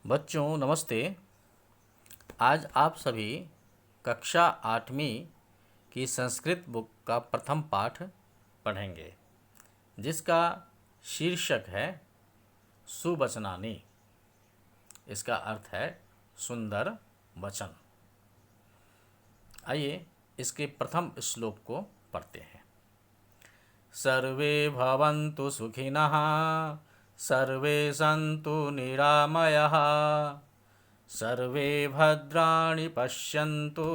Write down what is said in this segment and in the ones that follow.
बच्चों नमस्ते। आज आप सभी कक्षा 8वीं की संस्कृत बुक का प्रथम पाठ पढ़ेंगे, जिसका शीर्षक है सुवचनानि। इसका अर्थ है सुंदर वचन। आइए इसके प्रथम श्लोक को पढ़ते हैं। सर्वे भवन्तु सुखिनः, सर्वे सन्तु निरामयाः, सर्वे भद्राणि पश्यन्तु,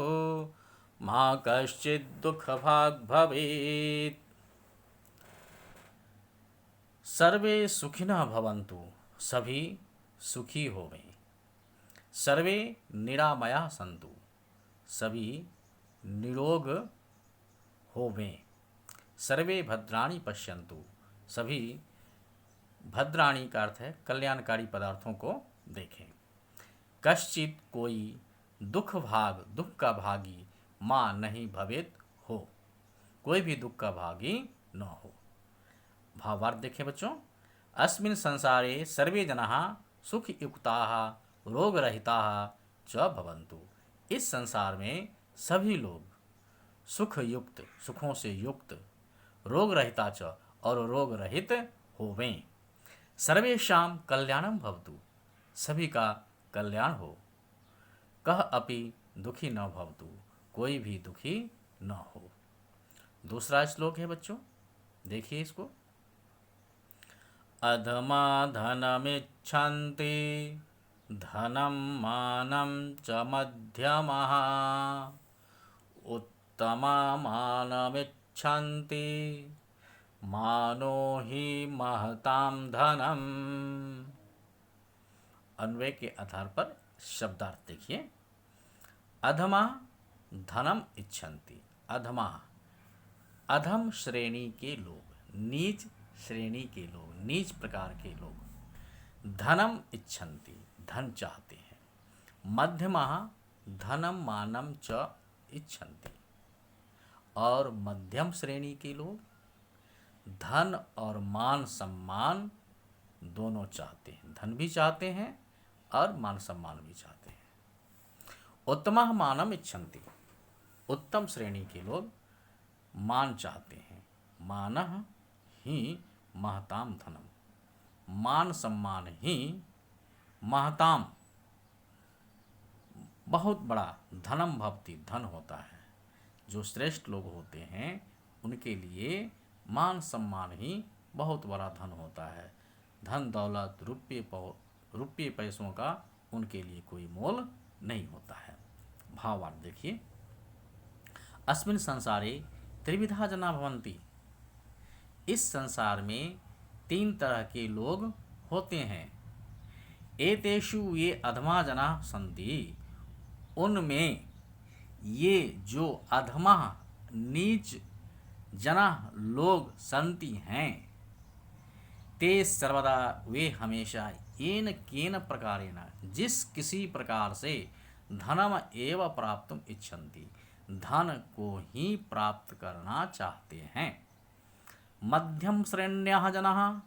मा कश्चित् दुःखभाग् भवेत्। सर्वे सुखिनः भवन्तु, सभी सुखी होवें। सर्वे निरामयाः सन्तु, सभी निरोग होवें। सर्वे भद्राणि पश्यन्तु, सभी भद्राणि का अर्थ है कल्याणकारी पदार्थों को देखें। कश्चित कोई दुख का भागी माँ नहीं भवेत हो, कोई भी दुख का भागी न हो। भावार्थ देखें बच्चों। अस्मिन् संसारे सर्वे जनाः सुखयुक्ताः रोगरहिताः च भवन्तु। इस संसार में सभी लोग सुखयुक्त, सुखों से युक्त, रोग रहिता च और रोग रहित होवें। सर्वेषां कल्याणं भवतु, सभी का कल्याण हो। कह अपि दुखी न भवतु, कोई भी दुखी न हो। दूसरा श्लोक है बच्चों, देखिए इसको। अधमा धनमिच्छन्ति, धनं मानं च मध्यमः, उत्तमा मानमिच्छन्ति, मानो हि महतां धनम्। अन्वय के आधार पर शब्दार्थ देखिए। अधमा धनम इच्छन्ति, अधमा अधम श्रेणी के लोग, नीच श्रेणी के लोग, नीच प्रकार के लोग। धनम इच्छन्ति, धन चाहते हैं। मध्यमा धनम मानम च इच्छन्ति, और मध्यम श्रेणी के लोग धन और मान सम्मान दोनों चाहते हैं। धन भी चाहते हैं और मान सम्मान भी चाहते हैं। उत्तमः मानम इच्छन्ति, उत्तम श्रेणी के लोग मान चाहते हैं। मानः ही महताम धनम, मान सम्मान ही महताम बहुत बड़ा धनम भवति, धन होता है। जो श्रेष्ठ लोग होते हैं उनके लिए मान सम्मान ही बहुत बड़ा धन होता है। धन दौलत रुपये पैसों का उनके लिए कोई मोल नहीं होता है। भावार्थ देखिए। अस्मिन् संसारे त्रिविधा जना भवन्ति, इस संसार में 3 तरह के लोग होते हैं। एतेषु ये अधमा जना सन्ति, उनमें ये जो अधमा नीच जना लोग संति हैं। ते सर्वदा, वे हमेशा येन केन प्रकारेण, जिस किसी प्रकार से धनम एव प्राप्तुम इच्छन्ति, धन को ही प्राप्त करना चाहते हैं। मध्यम श्रेण्यः जनाः,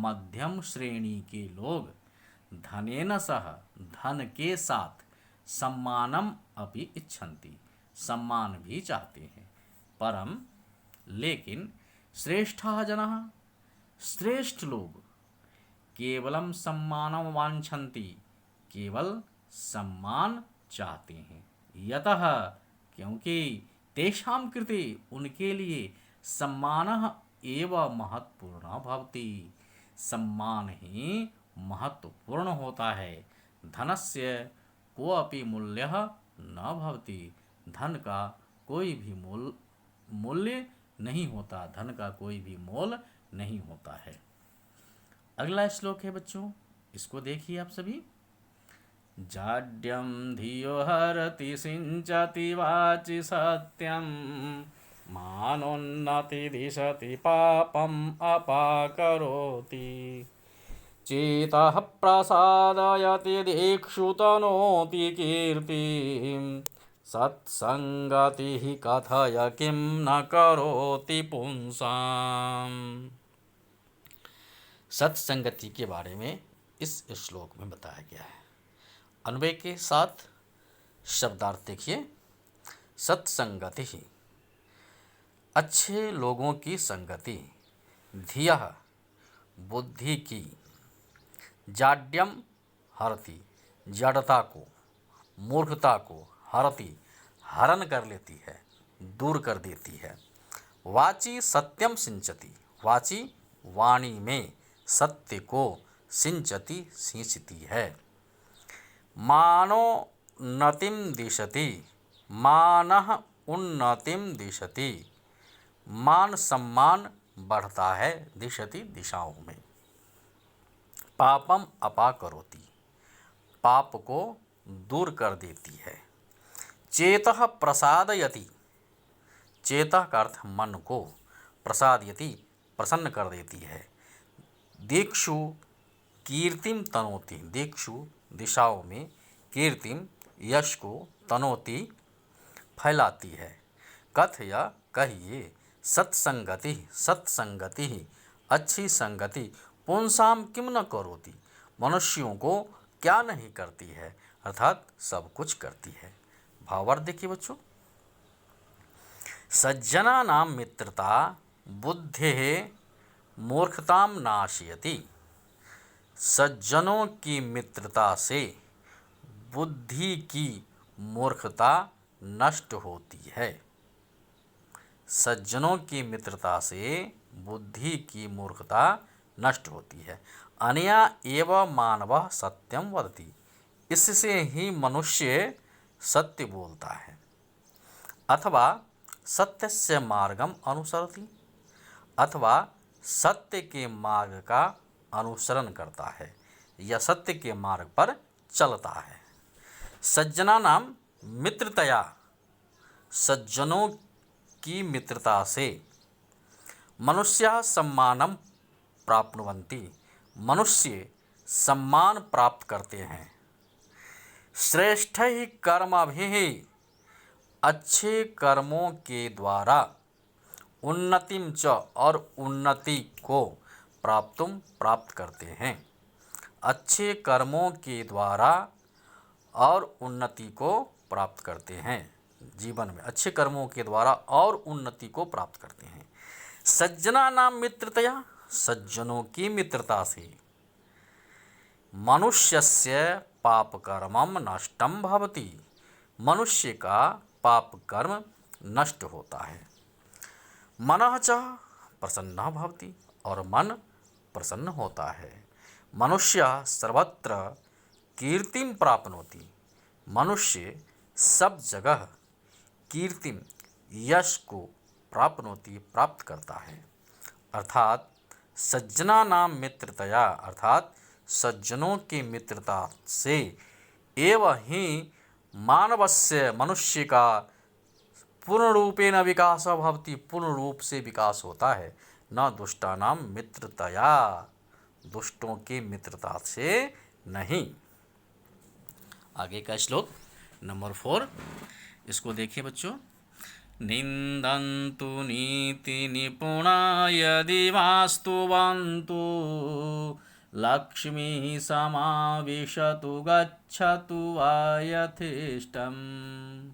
मध्यम श्रेणी के लोग धनेन सह, धन के साथ, सम्मानम अपि इच्छन्ति, सम्मान भी चाहते हैं। परम लेकिन श्रेष्ठः जनाः, श्रेष्ठ लोग केवलम सम्मानम वांछन्ति, केवल सम्मान चाहते हैं। यतः, क्योंकि तेषां कृते, उनके लिए सम्मानः एव महत्वपूर्ण भवति, सम्मान ही महत्वपूर्ण होता है। धनस्य कोऽपि मूल्यः न भवति, धन का कोई भी मूल्य नहीं होता, धन का कोई भी मोल नहीं होता है। अगला श्लोक है बच्चों, इसको देखिए आप सभी। जाड्यं धियो हरति सिंचति वाचि सत्यं, मानोन्नति दिशति पापम् अपाकरोति, चेतः प्रसादयति दिक्षु तनोति कीर्तिं, सत्संगति कथय किं न करोति पुंसाम्। सत्संगति के बारे में इस श्लोक में बताया गया है। अन्वय के साथ शब्दार्थ देखिए। सत्संगति ही, अच्छे लोगों की संगति। धिया, बुद्धि की। जाड्यम हरति, जड़ता को, मूर्खता को। हरति, हरण कर लेती है, दूर कर देती है। वाची सत्यम सिंचति, वाची वाणी में सत्य को, सिंचति सींचती है। मानोन्नतिम दिशति, मानः उन्नतिम दिशति। मान सम्मान बढ़ता है, दिशति दिशाओं में। पापम अपाकरोति, पाप को दूर कर देती है। चेतः प्रसादयति, चेतः का अर्थ मन को, प्रसादयति प्रसन्न कर देती है। दिक्षु कीर्तिम तनोति, दिक्षु दिशाओं में, कीर्तिम यश को, तनोति फैलाती है। कथय कहिए, सत्संगति, सत्संगति अच्छी संगति। पुंसाम किम न करोति, मनुष्यों को क्या नहीं करती है, अर्थात सब कुछ करती है। भावार्थ देखिए बच्चों। सज्जना नाम मित्रता बुद्धि मूर्खताम नाशयति, सज्जनों की मित्रता से बुद्धि की मूर्खता नष्ट होती है। सज्जनों की मित्रता से बुद्धि की मूर्खता नष्ट होती है। अनया एव मानवः सत्यम वदति, इससे ही मनुष्य सत्य बोलता है। अथवा सत्यस्य मार्गम अनुसरति, अथवा सत्य के मार्ग का अनुसरण करता है या सत्य के मार्ग पर चलता है। सज्जना नाम मित्रतया, सज्जनों की मित्रता से। मनुष्य सम्मानम प्राप्नुवन्ति, मनुष्य सम्मान प्राप्त करते हैं। श्रेष्ठ ही कर्मभिः, अच्छे कर्मों के द्वारा। उन्नतिम च, और उन्नति को। प्राप्त करते हैं। अच्छे कर्मों के द्वारा और उन्नति को प्राप्त करते हैं। जीवन में अच्छे कर्मों के द्वारा और उन्नति को प्राप्त करते हैं। सज्जना नाम मित्रतया, सज्जनों की मित्रता से। मनुष्यस्य पाप कर्मम नष्टम भवति, मनुष्य का पाप कर्म नष्ट होता है। मनः च प्रसन्नः भवति, और मन प्रसन्न होता है। मनुष्य सर्वत्र कीर्तिम प्राप्नोति, मनुष्य सब जगह कीर्तिम यश को प्राप्नोति प्राप्त करता है। अर्थात सज्जना नाम मित्रतया, अर्थात सज्जनों की मित्रता से एव ही मानवस्य, मनुष्य का पूर्ण रूपेण विकास भवति, पूर्ण रूप से विकास होता है। न दुष्टानाम मित्रतया, दुष्टों की मित्रता से नहीं। आगे का श्लोक नंबर 4, इसको देखिए बच्चों। निंदन्तु नीति निपुणा यदि वास्तुवन्तु, लक्ष्मी समाविशतु गच्छतु वा यथेष्टम्।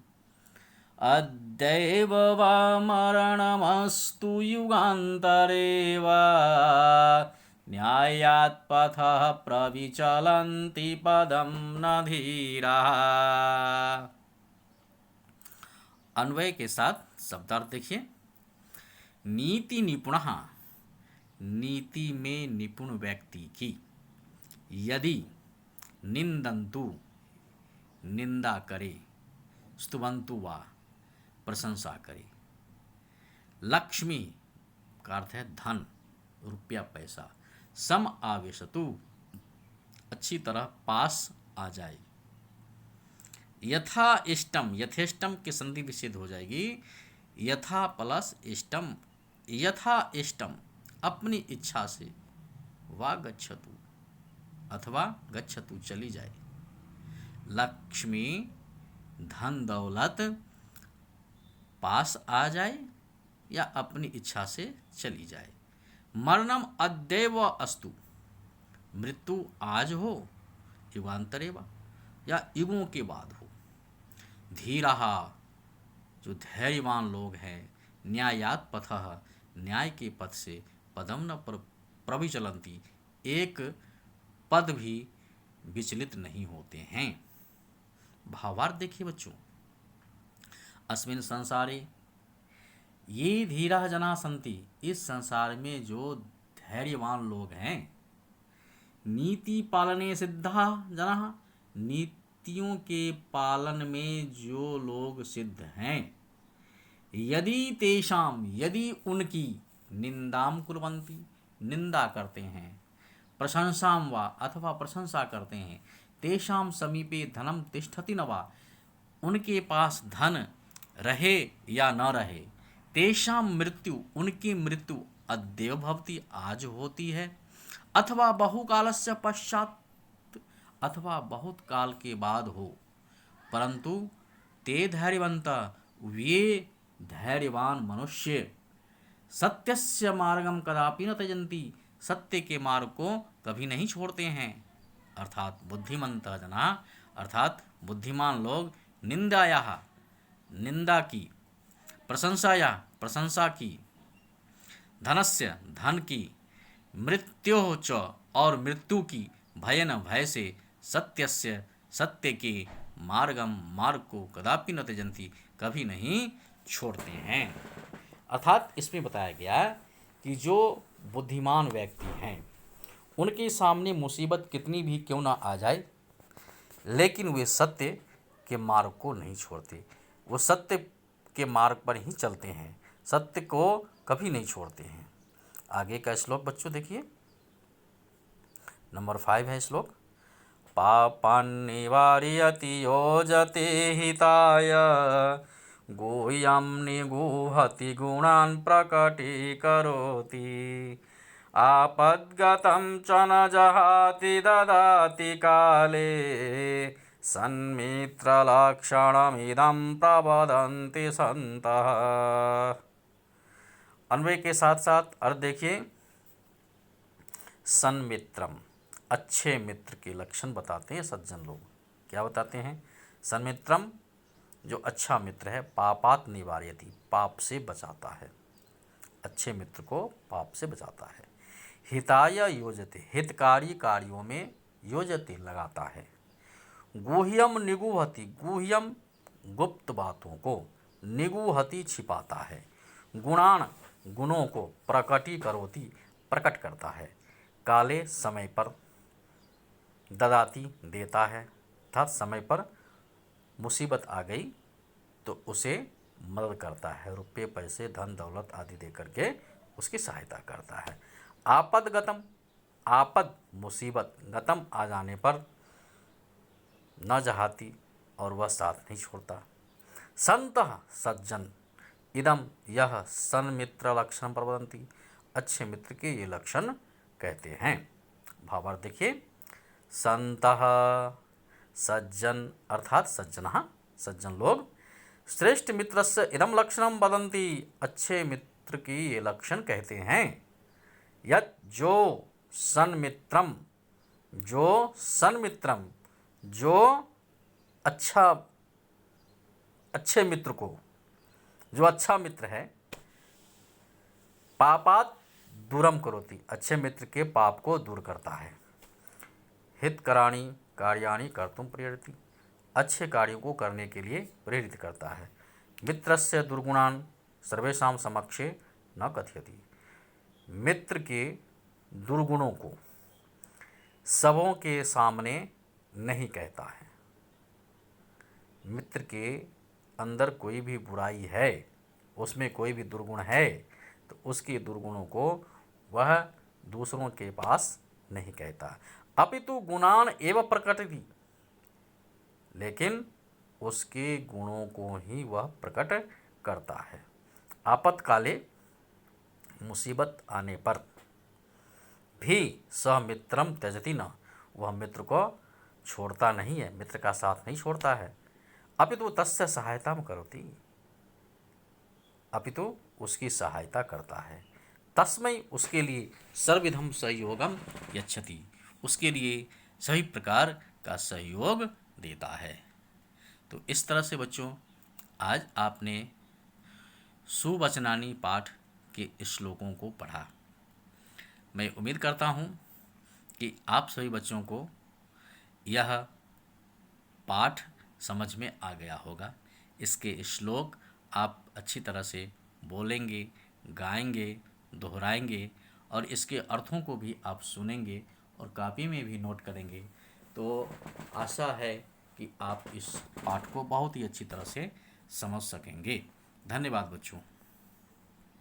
अद्यैव वा मरणमस्तु युगान्तरे वा, न्यायात् पथः प्रविचलन्ति पदं न धीराः। अन्वय के साथ शब्दार्थ देखिए। नीति निपुणः, नीति में निपुण व्यक्ति की। यदि निंदन्तु, निंदा करे। स्तुवन्तु वा, प्रशंसा करे। लक्ष्मी का अर्थ है धन, रुपया पैसा। सम आवेशतु, अच्छी तरह पास आ जाए। यथा इष्टम, यथेष्टम की संधि विच्छेद हो जाएगी। यथा प्लस इष्टम, यथा इष्टम अपनी इच्छा से। वा गच्छतु, अथवा गच्छतु चली जाए। लक्ष्मी धन दौलत पास आ जाए या अपनी इच्छा से चली जाए। मरणम अद्यैव अस्तु, मृत्यु आज हो। युगांतरे वा, या युगों के बाद हो। धीरः, जो धैर्यवान लोग हैं, न्यायात् पथः, न्याय के पथ से, पदम न प्रविचलन्ति, एक पद भी विचलित नहीं होते हैं। भावार्थ देखिए बच्चों, अस्मिन् संसारे ये धीरः जना सन्ति, इस संसार में जो धैर्यवान लोग हैं, नीति पालने सिद्धा जना, नीतियों के पालन में जो लोग सिद्ध हैं, यदि तेषाम, यदि उनकी, निंदाम कुर्वन्ति, निंदा करते हैं, प्रशंसाम वा, अथवा प्रशंसा करते हैं, तेषाम समीपे धनम तिष्ठति न वा, उनके पास धन रहे या न रहे, तेषाम मृत्यु, उनकी मृत्यु अद्य भवति, आज होती है, अथवा बहुकालस्य पश्चात, अथवा बहुत काल के बाद हो, परंतु ते धैर्यवंत, वे धैर्यवान मनुष्य, सत्यस्य मार्गम कदापि न त्यजन्ति, सत्य के मार्ग को कभी नहीं छोड़ते हैं। अर्थात बुद्धिमंत जना, अर्थात बुद्धिमान लोग, निंदाया, निंदा की, प्रशंसाया, प्रशंसा की, धनस्य, धन की, मृत्योः च, और मृत्यु की, भयन, भय से, सत्यस्य, सत्य के, मार्गम, मार्ग को, कदापि न त्यजन्ति, कभी नहीं छोड़ते हैं। अर्थात इसमें बताया गया कि जो बुद्धिमान व्यक्ति हैं, उनके सामने मुसीबत कितनी भी क्यों ना आ जाए, लेकिन वे सत्य के मार्ग को नहीं छोड़ते, वो सत्य के मार्ग पर ही चलते हैं, सत्य को कभी नहीं छोड़ते हैं। आगे का श्लोक बच्चों देखिए, नंबर 5 है श्लोक। पापान्निवारयति योजते हिताय, गुह्यं निगूहति गुणान् प्रकटीकरोति, आपद्गतं च न जहाति ददाति काले, सन्मित्रलक्षणमिदं प्रवदन्ति सन्तः। अन्वय के साथ साथ अर्थ देखिए। सन्मित्रम, अच्छे मित्र के लक्षण बताते हैं सज्जन लोग। क्या बताते हैं? सन्मित्रम, जो अच्छा मित्र है, पापात निवारयति, पाप से बचाता है, अच्छे मित्र को पाप से बचाता है। हिताय योजते, हितकारी कार्यों में योजते, लगाता है। गुह्यम निगूहति, गुह्यम गुप्त बातों को, निगूहति छिपाता है। गुणान, गुणों को, प्रकटीकरोति, प्रकट करता है। काले, समय पर, ददाति, देता है, अर्थात समय पर मुसीबत आ गई तो उसे मदद करता है, रुपये पैसे धन दौलत आदि दे करके उसकी सहायता करता है। आपद गतम, आपद मुसीबत, गतम आ जाने पर, न जहाती, और वह साथ नहीं छोड़ता। संतः, सज्जन, इदम, यह, सन्मित्र लक्षण प्रवदन्ति, अच्छे मित्र के ये लक्षण कहते हैं। भावार्थ देखिए। संतः, सज्जन, अर्थात सज्जनः, सज्जन लोग, श्रेष्ठ मित्रस्य इदम लक्षणम वदन्ति, अच्छे मित्र की ये लक्षण कहते हैं। यत्, जो सन्मित्रम, जो सन्मित्रम, जो अच्छा, अच्छे मित्र को, जो अच्छा मित्र है, पापात दूरम करोति, अच्छे मित्र के पाप को दूर करता है। हितकराणि कार्याणि कर्तुम प्रेरयति, अच्छे कार्यों को करने के लिए प्रेरित करता है। मित्रस्य दुर्गुणान सर्वेषां समक्षे न कथयति, मित्र के दुर्गुणों को सबों के सामने नहीं कहता है। मित्र के अंदर कोई भी बुराई है, उसमें कोई भी दुर्गुण है, तो उसके दुर्गुणों को वह दूसरों के पास नहीं कहता। अपितु गुणान एवं प्रकटति, लेकिन उसके गुणों को ही वह प्रकट करता है। आपातकाले, मुसीबत आने पर भी, सह मित्रम त्यजति न, वह मित्र को छोड़ता नहीं है, मित्र का साथ नहीं छोड़ता है। अपितु तस्य सहायता करोति, अपितु उसकी सहायता करता है। तस्मै, उसके लिए, सर्वविधम सहयोगम यच्छति, उसके लिए सभी प्रकार का सहयोग देता है। तो इस तरह से बच्चों आज आपने सुवचनानी पाठ के श्लोकों को पढ़ा। मैं उम्मीद करता हूँ कि आप सभी बच्चों को यह पाठ समझ में आ गया होगा। इसके श्लोक आप अच्छी तरह से बोलेंगे, गाएंगे, दोहराएंगे और इसके अर्थों को भी आप सुनेंगे और कॉपी में भी नोट करेंगे। तो आशा है कि आप इस पाठ को बहुत ही अच्छी तरह से समझ सकेंगे। धन्यवाद बच्चों।